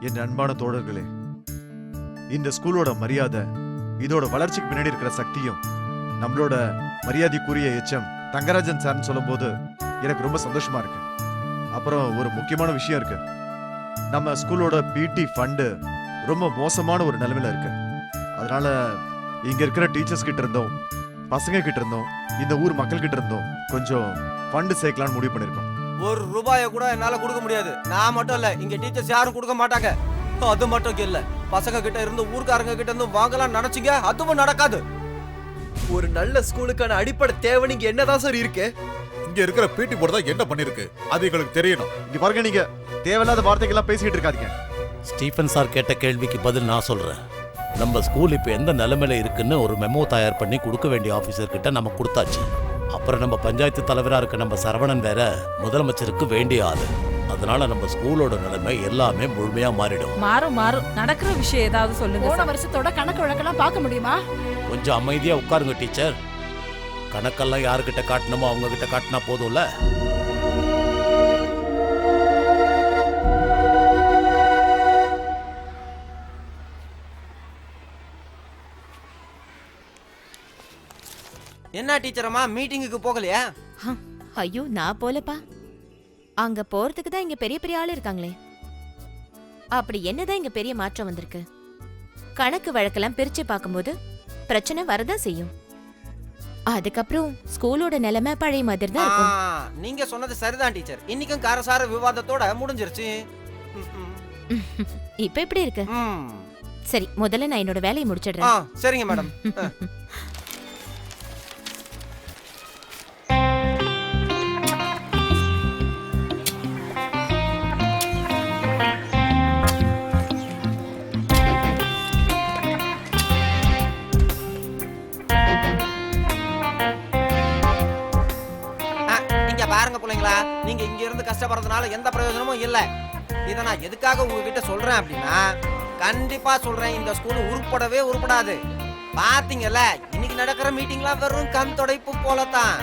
என் அன்பான தோழர்களே, இந்த ஸ்கூலோட மரியாதை, இதோட வளர்ச்சிக்கு பின்னாடி இருக்கிற சக்தியும் நம்மளோட மரியாதைக்குரிய எச்எம் தங்கராஜன் சார்னு சொல்லும்போது எனக்கு ரொம்ப சந்தோஷமா இருக்கு. அப்புறம் ஒரு முக்கியமான விஷயம் இருக்கு. நம்ம ஸ்கூலோட பிடி ஃபண்டு ரொம்ப மோசமான ஒரு நிலைமையில இருக்கு. அதனால இங்க இருக்கிற டீச்சர்ஸ் கிட்ட இருந்தோம், பசங்க கிட்ட இருந்தோம், இந்த ஊர் மக்கள் கிட்ட இருந்தோம் கொஞ்சம் ஃபண்டு சேர்க்கலாம்னு முடிவு பண்ணிருக்கோம். ஒரு ரூபாயை கூட என்னால கொடுக்க முடியாது. நான் மட்டும் இல்ல, இங்க டீச்சர்ஸ் யாரும் கொடுக்க மாட்டாங்க. அது மட்டும் இல்ல, பசங்க கிட்ட இருந்து ஊர்க்காரங்க கிட்ட இருந்து வாங்கலாம் நினைச்சீங்க, அதுவும் நடக்காது. ஒரு நல்ல ஸ்கூலுக்கான அடிப்படை தேவை நீங்க என்னதான் சார் இருக்கு? இங்க இருக்கிற பிடி போர்டு தான் என்ன பண்ணிருக்கு அது எங்களுக்கு தெரியணும். இங்க பாருங்க, நீங்க தேவையில்லாத வார்த்தைகள்லாம் பேசிக்கிட்டு இருக்காதீங்க. ஸ்டீஃபன் சார் கேட்ட கேள்விக்கு பதில் நான் சொல்றேன். நம்ம ஸ்கூல் இப்போ எந்த நிலைமையில இருக்குன்னு ஒரு மெமோ தயார் பண்ணி கொடுக்க வேண்டிய ஆஃபீஸர் கிட்ட நம்ம கொடுத்தாச்சு. அப்புறம் நம்ம பஞ்சாயத்து தலைவராக இருக்க நம்ம சரவணன் வேற முதலமைச்சருக்கு வேண்டிய ஆளு. அதனால நம்ம ஸ்கூலோட நிலைமை எல்லாமே முழுமையா மாறிடும். மாறும் நடக்கிற விஷயம் ஏதாவது சொல்லுங்க. போன வருஷத்தோட கணக்கு வழக்கெல்லாம் பார்க்க முடியுமா? கொஞ்சம் அமைதியா உட்காருங்க டீச்சர். கணக்கெல்லாம் யாருக்கிட்ட காட்டணுமோ அவங்க கிட்ட காட்டினா போதும்ல. என்ன டீச்சரம்மா மீட்டிங்குக்கு போகலையா? ஐயோ, நான் போலப்பா. அங்க போறதுக்கு தான் இங்க பெரிய பெரிய ஆளு இருக்காங்களே. அப்படி என்னதான் இங்க பெரிய மாற்றம் வந்திருக்கு? கணக்கு வழக்கெல்லாம் பிரிச்சு பார்க்கும்போது பிரச்சனை வரதான் செய்யும். அதுக்கப்புறம் ஸ்கூலோட நிலைமை பழைய மாதிரி தான் இருக்கும். நீங்க சொன்னது சரிதான் டீச்சர். இன்னைக்கும் காரசார விவாதத்தோட முடிஞ்சிருச்சு. இப்ப எப்படி இருக்கு? சரி, முதல்ல நான் என்னோட வேலையை முடிச்சிடுறேன். சரிங்க மேடம். பாருங்க பிள்ளைங்களா, நீங்க இங்க இருந்து கஷ்டப்படுறதுனால எந்த பிரயோஜனமும் இல்ல. இத நான் எதுக்காக உங்ககிட்ட சொல்றேன் அப்படின்னா, கண்டிப்பா சொல்றேன், இந்த ஸ்கூல் உருப்படவே உருப்படாது. பாத்தீங்கல்ல, இன்னைக்கு நடக்கிற மீட்டிங்லாம் வெறும் கண் தொடைப்பு போலதான்.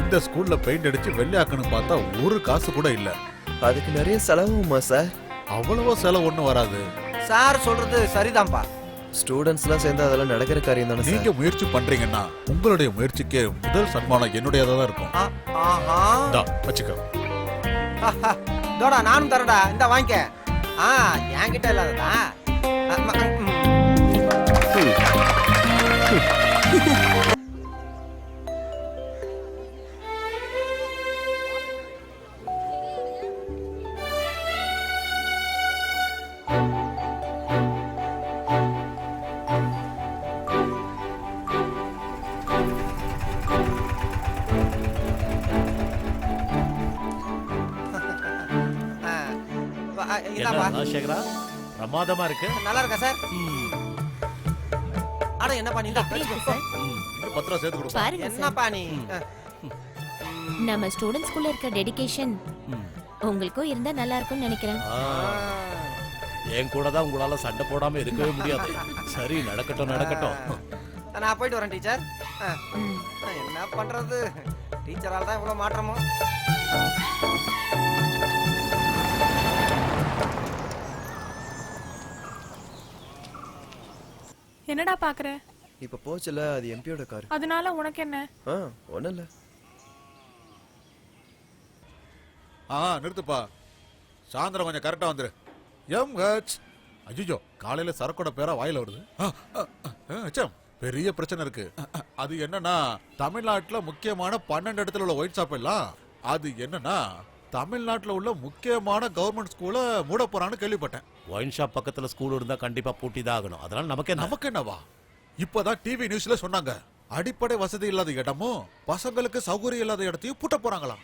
இந்த ஸ்கூல்ல பெயிண்ட் அடிச்சு வெள்ளையாக்கணும் பார்த்தா ஒரு காசு கூட இல்ல. அதுக்கு நிறைய செலவுமா சார்? அவ்வளவோ செலவு ஒண்ணும் வராது. சார் சொல்றது சரிதான்பா. ஸ்டூடெண்ட்ஸ்லாம் சேர்ந்து அதெல்லாம் நடக்கிற காரியம் தானே. நீங்க முயற்சி பண்றீங்கன்னா உங்களுடைய முயற்சிக்கு முதல் சன்மானம் என்னுடையதா தான் இருக்கும். வச்சுக்கோ. தோடா, நானும் தரடா, இந்த வாங்கிக்க. என்கிட்ட இல்லாததா? சேகரா, பிரமாதமா இருக்கு. நல்லா இருக்கா சார்? அட என்னப்பா நீ பத்திரம் சேர்த்து கொடு. பாருங்க என்னப்பா நீ. நம்ம ஸ்டூடெண்ட்ஸ் ஸ்கூல்ல இருக்க டெடிகேஷன் உங்களுக்கும் இருந்தா நல்லா இருக்கும்னு நினைக்கிறேன். என் கூட தான் உங்களால சண்டை போடாம இருக்கவே முடியாது. சரி, நடக்கட்டும் நடக்கட்டும். நான் போயிட்டு வரேன் டீச்சர். என்ன பண்றது, டீச்சரால தான் இவ்வளவு மாற்றமோ. என்னடா பாக்குற? இப்ப போச்சுல, அது எம்பியோட கார். அதனால உனக்கு என்ன? ஒண்ணும் இல்ல. நிறுத்துப்பா. சாயந்தரம் கொஞ்சம் கரெக்டா வந்துரு. எம்ஹெச். ஐயோ, காலையில சரக்கோட பேரா வாயில வருது. பெரிய பிரச்சனை இருக்கு. அது என்னன்னா, தமிழ்நாட்டுல முக்கியமான 12 இடத்துல உள்ள ஒயிட் ஷாப் எல்லாம் அது என்னன்னா தமிழ்நாட்டுல உள்ள முக்கியமான கவர்மெண்ட் ஸ்கூல மூட போறான்னு கேள்விப்பட்டேன். ஒயின் ஷாப் பக்கத்துல ஸ்கூல் இருந்தா கண்டிப்பா பூட்டி தான் ஆகணும். அதனால நமக்கு என்னவா? இப்பதான் டிவி நியூஸ்ல சொன்னாங்க, அடிப்படை வசதி இல்லாத இடமும் பசங்களுக்கு சௌகரியம் இல்லாத இடத்தையும் பூட்ட போறாங்களாம்.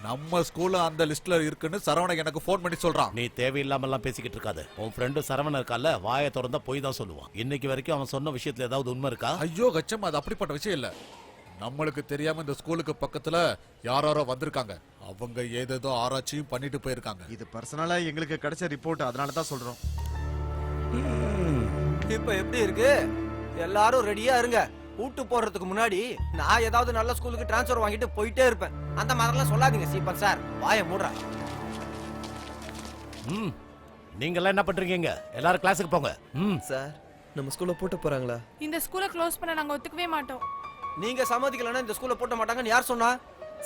நம்ம ஸ்கூல்ல அந்த லிஸ்ட்ல இருக்குன்னு சரவணன் எனக்கு போன் பண்ணி சொல்றான். நீ தேவையில்லாம எல்லாம் பேசிக்கிட்டு இருக்காது. உன் ஃப்ரெண்டு சரவணன் இருக்கால, வாயை திறந்தா போய் தான் சொல்லுவான். இன்னைக்கு வரைக்கும் அவன் சொன்ன விஷயத்துல ஏதாவது உண்மை இருக்கா? ஐயோ கச்சம், அது அப்படிப்பட்ட விஷயம் இல்ல. நம்மளுக்கு தெரியாம இந்த ஸ்கூலுக்கு பக்கத்துல யாரோ வந்திருக்காங்க. அவங்க ஏதேதோ ஆராய்ச்சியும் பண்ணிட்டு போயிருக்காங்க. இது பர்சனலா எங்களுக்கு கிடைச்ச ரிப்போர்ட், அதனால தான் சொல்றோம். இப்ப எப்படி இருக்கு? எல்லாரும் ரெடியா இருங்க. கூட்டு போறதுக்கு முன்னாடி நான் ஏதாவது நல்ல ஸ்கூலுக்கு டிரான்ஸ்ஃபர் வாங்கிட்டு போயிட்டே இருப்பேன். அந்த மாதிரிலாம் சொல்லாதீங்க சீப்பன் சார். வாயை மூடுறா. நீங்கெல்லாம் என்ன பண்றீங்க? எல்லாரும் கிளாஸுக்கு போங்க. ம். சார் நம்ம ஸ்கூல்ல போட்டு போறாங்களா? இந்த ஸ்கூலை க்ளோஸ் பண்ண நாங்க ஒத்துக்கவே மாட்டோம். நீங்க சம்மதிக்கலன்னா இந்த ஸ்கூல்ல போட்ட மாட்டாங்கன்னு யார் சொன்னா?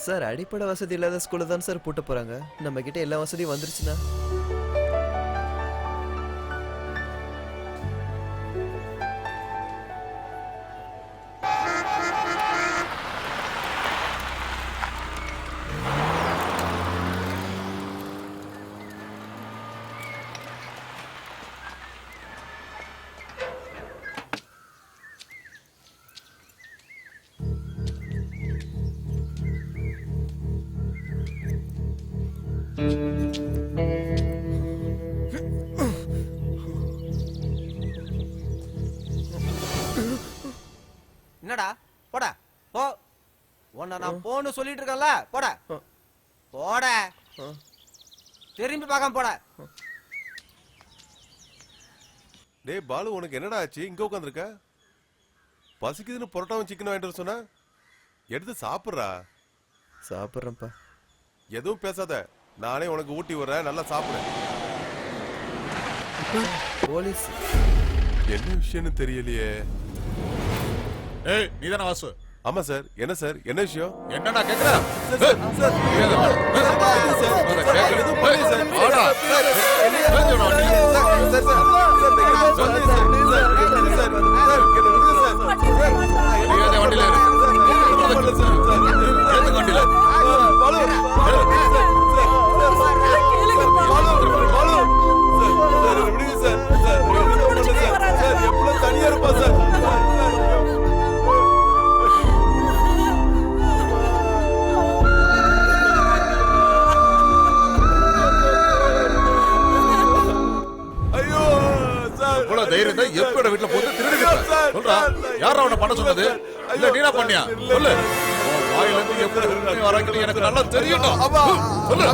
சார் அடிப்படை வசதி இல்லாத ஸ்கூல்ல தான் சார் போட்டு போறாங்க. நம்ம கிட்ட எல்லா வசதியும் வந்துருச்சுன்னா என்னடா போடா போ. உன்னை நான் போன்னு சொல்லிட்டு இருக்கேன்ல, போடா போடா, திரும்பி பார்க்காம போடா. டேய் பாலு, உனக்கு என்னடா ஆச்சு? இங்க உட்காந்துருக்க. பசிக்குதுன்னு புரோட்டாவும் சிக்கன் வாங்கிட்டு வர சொன்னா எடுத்து சாப்பிட்றா. சாப்பிட்றேன்ப்பா. எதுவும் பேசாத, நானே உனக்கு ஊட்டி விடுறேன், நல்லா சாப்பிடு. போலீஸ் என்ன விஷயம்னு தெரியலையே. ஏய் நீதானே வாசு? ஆமா சார். என்ன சார், என்ன விஷயம்? என்னடா கேக்குற? தனியா இருப்பா சார். தைரியம் தான் எப்போட வீட்டுல போட்டு திருடுங்க சொல்றா. யாரா அவனை பண்ண சொன்னது? இல்ல நீனா பண்ணியா? சொல்லு. வாயில இருந்து எப்படி வராங்கன்னு எனக்கு நல்லா தெரியட்டும். சொல்லு.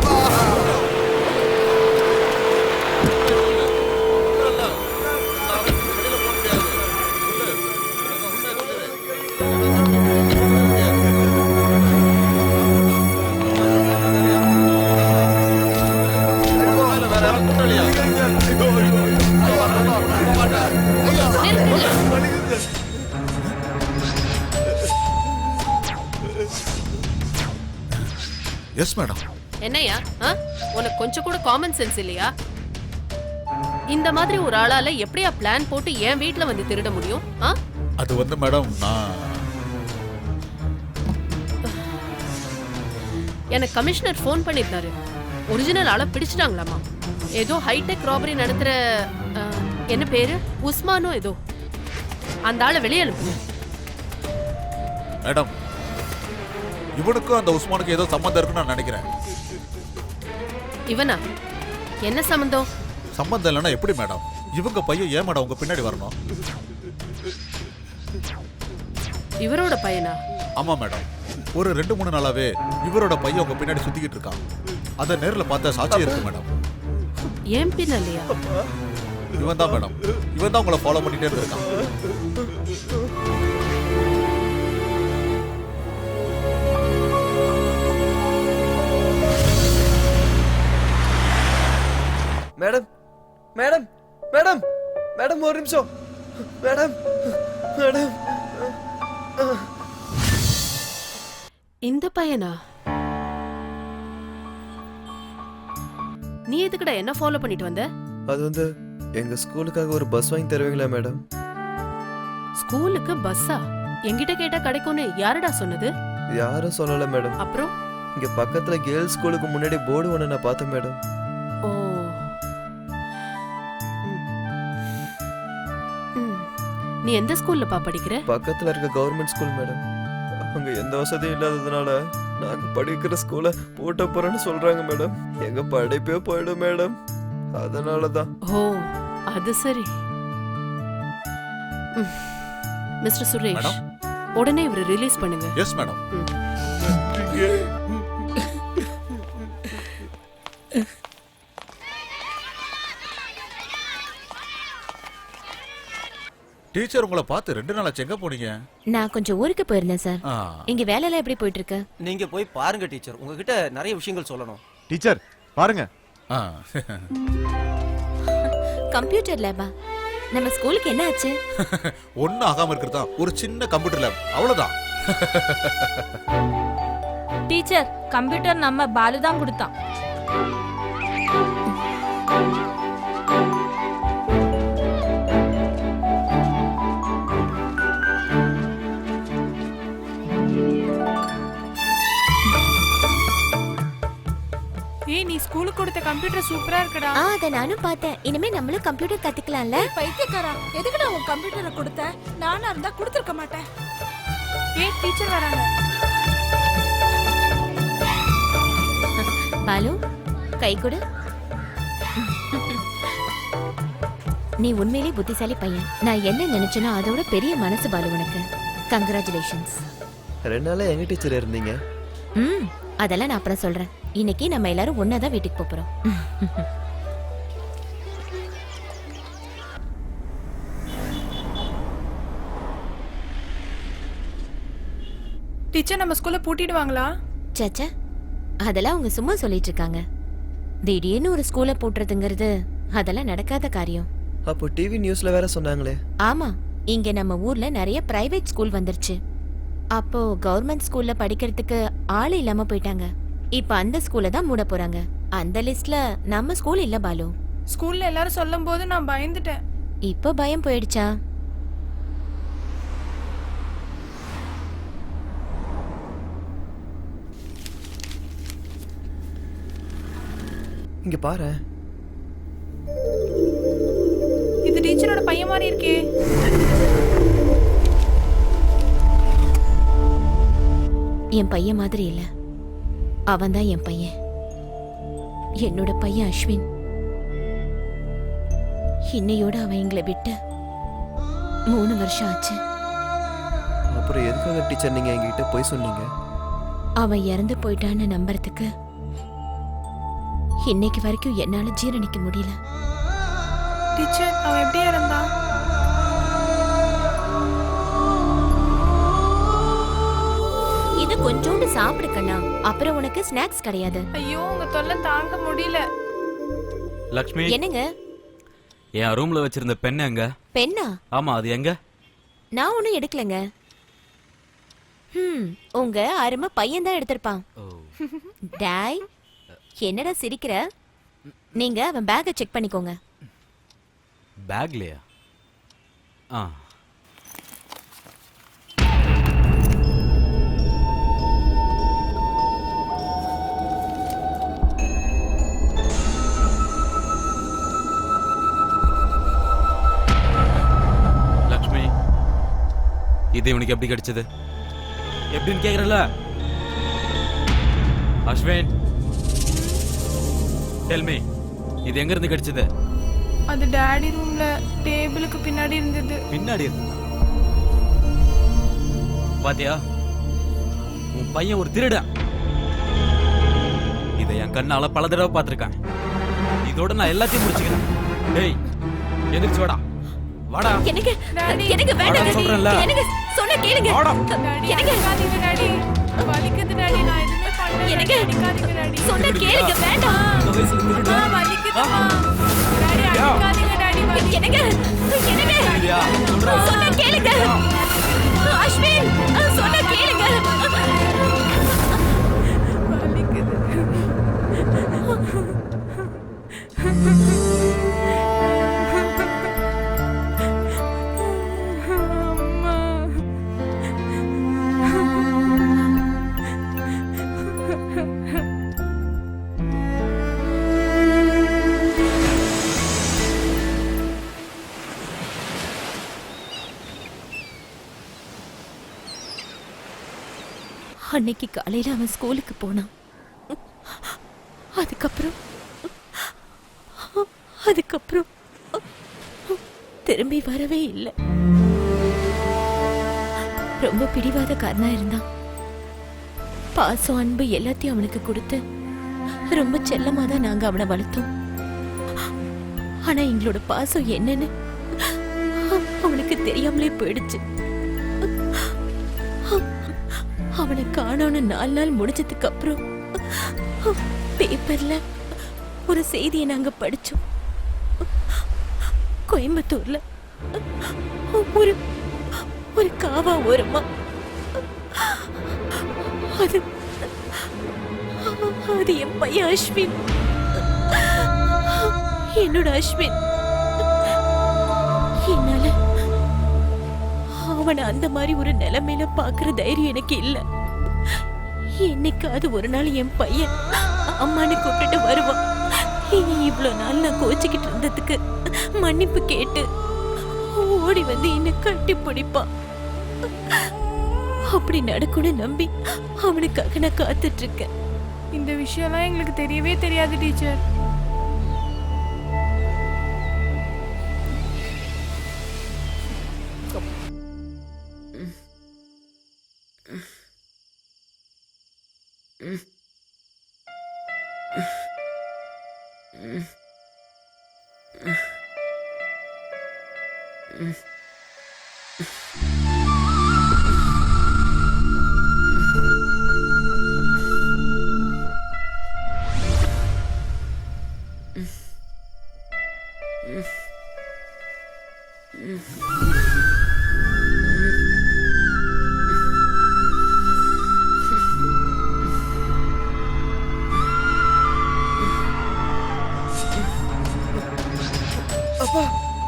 Yes madam. என்னையா உனக்கு கொஞ்சம் கூட காமன் சென்ஸ் இல்லையா? இந்த மாதிரி ஒரு ஆளால எப்படியா பிளான் போட்டு என் வீட்ல வந்து திருட முடியும்? அது வந்து மேடம் எனக்கு கமிஷனர் ஃபோன் பண்ணிருந்தாரு. ஒரிஜினல் ஆளை பிடிச்சிட்டாங்களாமா. ஏதோ ஹைடெக் ராபரி நடத்துற என்ன பேரு உஸ்மானோ ஏதோ, அந்த ஆளை வெளியே அனுப்புங்க மேடம். இவனுக்கும் அந்த உஸ்மானுக்கு ஏதோ சம்பந்தம் இருக்குன்னு நான் நினைக்கிறேன். இவனா? என்ன சம்பந்தம்? சம்பந்தம் இல்லைன்னா எப்படி மேடம்? இவங்க பையன் ஏன் மேடம் உங்க பின்னாடி வரணும்? இவரோட பையனா? ஆமா மேடம். ஒரு 2-3 நாளாவே இவரோட பையன் உங்க பின்னாடி சுத்திக்கிட்டு இருக்கான். அத நேர்ல பார்த்த சாட்சி இருக்கு மேடம். ஏன் பின்னாலையா? இவன் தான் மேடம். இவன் தான் உங்களை ஃபாலோ பண்ணிட்டே இருக்கான். மேடம் மேடம் மேடம் மேடம் ஒரு நிமிஷம். மேடம் மேடம் இந்த பையனா? நீ எதுக்குடா என்ன ஃபாலோ பண்ணிட்டு வந்த? அது வந்து எங்க ஸ்கூலுக்காக ஒரு பஸ் வாங்கி தருவீங்களா மேடம்? ஸ்கூலுக்கு பஸ்ஸா? என்கிட்ட கேட்டா கிடைக்கும்னு யாருடா சொன்னது? யாரும் சொல்லல மேடம். அப்புறம் இங்க பக்கத்துல கேர்ள்ஸ் ஸ்கூலுக்கு முன்னாடி போர்டு ஒன்று நான் பார்த்தேன் மேடம். ஓ. நீ எந்த ஸ்கூல்லப்பா படிக்கிற? பக்கத்துல இருக்க கவர்மெண்ட் ஸ்கூல் மேடம். அங்க எந்த வசதியும் இல்லாததுனால நாங்க படிக்கிற ஸ்கூலை போட்ட போறேன்னு சொல்றாங்க மேடம். எங்க படிப்பே போயிடும் மேடம். அதனாலதான். ஓ அது சரி. மிஸ்டர் சுரேஷ், உடனே இவரை ரிலீஸ் பண்ணுங்க. Yes madam. டீச்சர் உங்களை பார்த்து 2 நாளா எங்க போனீங்க? நான் கொஞ்சம் ஊருக்கு போயிருந்தேன் சார். இங்க வேலையெல்லாம் எப்படி போயிட்டு இருக்கு? நீங்க போய் பாருங்க டீச்சர், உங்ககிட்ட நிறைய விஷயங்கள் சொல்லணும். டீச்சர் பாருங்க. கம்ப்யூட்டர் லேபா? நம்ம ஸ்கூலுக்கு என்ன ஆச்சு? ஒன்னும் ஆகாம இருக்கிறதா ஒரு சின்ன கம்ப்யூட்டர் லேப், அவ்வளவுதான். டீச்சர், கம்ப்யூட்டர் நம்ம பாலு தான் கொடுத்தான். ஏய், நீ ஸ்கூலுக்கு கொடுத்த கம்ப்யூட்டர் சூப்பரா இருக்குடா. அத நானும் பார்த்தேன். இனிமே நம்மளும் கம்ப்யூட்டர் கத்துக்கலாம்ல? பைத்தியக்காரா, எதுக்குடா உன் கம்ப்யூட்டரை கொடுத்த? நானா இருந்தா கொடுத்துருக்க மாட்டேன். ஏய், டீச்சர் வராங்க. பாலு, கை கொடு. நீ உண்மையிலே புத்திசாலி பையன். நான் என்ன நினைச்சேனோ அதோட பெரிய மனசு பாலு உனக்கு. கங்க்ராச்சுலேஷன்ஸ். 2 நாளா எங்க டீச்சர் இருந்தீங்க? அதெல்லாம் நான் அப்புறம் சொல்றேன். இன்னைக்கு நம்ம எல்லாரும் ஒன்னாதான் வீட்டுக்கு போறோம். டீச்சர், நம்ம ஸ்கூல்ல பூட்டிடுவாங்களா? சச்சா, அதெல்லாம் அவங்க சும்மா சொல்லிட்டு இருக்காங்க. திடீர்னு ஒரு ஸ்கூலை போட்டுறதுங்கிறது அதெல்லாம் நடக்காத காரியம். அப்போ டிவி நியூஸ்ல வேற சொன்னாங்களே. ஆமா, இங்க நம்ம ஊர்ல நிறைய பிரைவேட் ஸ்கூல் வந்துருச்சு. அப்போ கவர்மெண்ட் ஸ்கூல்ல படிக்கிறதுக்கு ஆள் இல்லாம போயிட்டாங்க. இப்ப அந்த ஸ்கூல்ல தான் மூட போறாங்க. அந்த லிஸ்ட்ல நம்ம ஸ்கூல் இல்ல பாலு. ஸ்கூல்ல எல்லாரும் சொல்லும் போது நான் பயந்துட்டேன். இப்போ பயம் போயிடுச்சா? இங்க பாரு. இது டீச்சரோட பையன் மாதிரி இருக்கே. என் பையன் மாதிரி இல்ல, அவன் தான் என் பையன். என்னோட பையன் அஸ்வின். இன்னையோட அவன் எங்களை விட்டு 3 வருஷம் ஆச்சு. அப்புறம் எதுக்காக டீச்சர் நீங்க எங்ககிட்ட போய் சொன்னீங்க? அவன் இறந்து போயிட்டான்னு நம்புறதுக்கு இன்னைக்கு வரைக்கும் என்னால ஜீரணிக்க முடியல. டீச்சர், அவன் எப்படியா இருந்தான்? இது கொஞ்சோண்டு சாப்பிடு கண்ணா, அப்புறம் உனக்கு ஸ்நாக்ஸ் கிடையாது. ஐயோ, உங்க தொல்லை தாங்க முடியல. லக்ஷ்மி, என்னங்க? என் ரூம்ல வச்சிருந்த பென் எங்க? பெண்ணா? ஆமா, அது எங்க? நான் ஒன்னும் எடுக்கலங்க. உங்க அருமை பையன் தான் எடுத்திருப்பான். டாய், என்னடா சிரிக்கிற? நீங்க அவன் பேக்கை செக் பண்ணிக்கோங்க. பேக்லயா? ஆ. லக்ஷ்மி, இது இவனுக்கு எப்படி கிடைச்சது? எப்படின்னு கேக்குறல? அஸ்வின், டெல் மீ, இது எங்க இருந்து கிடைச்சது? அது டாடி ரூம்ல டேபிளுக்கு பின்னாடி இருந்தது. பின்னாடி இருந்தா? பாத்தியா, உன் பையன் ஒரு திருடன். இதை என் கண்ணால பல தடவை பார்த்திருக்கான். இதோட நான் எல்லாத்தையும் முடிச்சுக்கிறேன். டேய், எந்திரிச்சு வாடா. வாடா. எனக்கு வேண்டாம் சொல்றேன்ல. எனக்கு சொன்ன கேளுங்க. டாடி, அடிக்காதீங்க டாடி. வலிக்குது டாடி, நான் எதுவுமே பண்ணல. எனக்கு அடிக்காதீங்க டாடி. சொன்ன கேளுங்க. வேண்டாம். அம்மா, வலிக்குதுமா. டாடி, அடிக்காதீங்க டாடி. எனக்கு சொன்ன கேளுங்க. அஸ்வின், சொன்ன கேளுங்க. வலிக்குது. அன்னைக்கு காலையில அவன் ஸ்கூலுக்கு போனான். அதுக்கப்புறம் திரும்பி வரவே இல்லை. ரொம்ப பிடிவாதக்காரனா இருந்தான். பாசம், அன்பு எல்லாத்தையும் அவனுக்கு கொடுத்து ரொம்ப செல்லமா தான் நாங்க அவனை வளர்த்தோம். ஆனா எங்களோட பாசம் என்னன்னு அவனுக்கு தெரியாமலே போயிடுச்சு. அவனை காணோன்னு 4 நாள் முடிஞ்சதுக்கு அப்புறம் பேப்பர்ல ஒரு செய்தியை நாங்க படிச்சோம். கோயம்புத்தூர்ல ஒரு ஒரு காவா ஓரமா அது அது என் பையன் அஸ்வின், என்னோட அஸ்வின். என்னால அவனை அந்த மாதிரி ஒரு நிலைமையில பாக்குற தைரியம் எனக்கு இல்ல. என்னைக்காவது ஒரு நாள் என் பையன் அம்மானு கூப்பிட்டுட்டு வருவான். இவ்வளவு நாள் நான் கோச்சிக்கிட்டு இருந்ததுக்கு மன்னிப்பு கேட்டு ஓடி வந்து என்ன கட்டி பிடிப்பான். அப்படி நடக்கும்னு நம்பி அவனுக்காக நான் காத்துட்டு இருக்கேன். இந்த விஷயம்லாம் எங்களுக்கு தெரியவே தெரியாது டீச்சர்.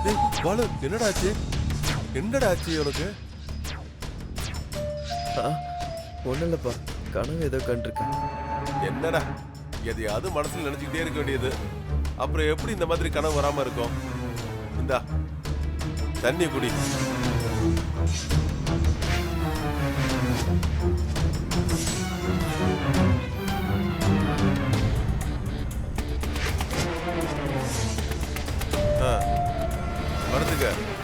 டேய் பாலு என்னடா ஆச்சு? என்னடா ஆச்சு உனக்கு? ஒன்றும் இல்லைப்பா, கனவு ஏதோ கண்டிருக்கேன். என்னடா எதையாவது மனசுல நினைச்சுக்கிட்டே இருக்க வேண்டியது. அப்புறம் எப்படி இந்த மாதிரி கனவு வராம இருக்கும்? இந்தா தண்ணி குடி. படுத்துக்க.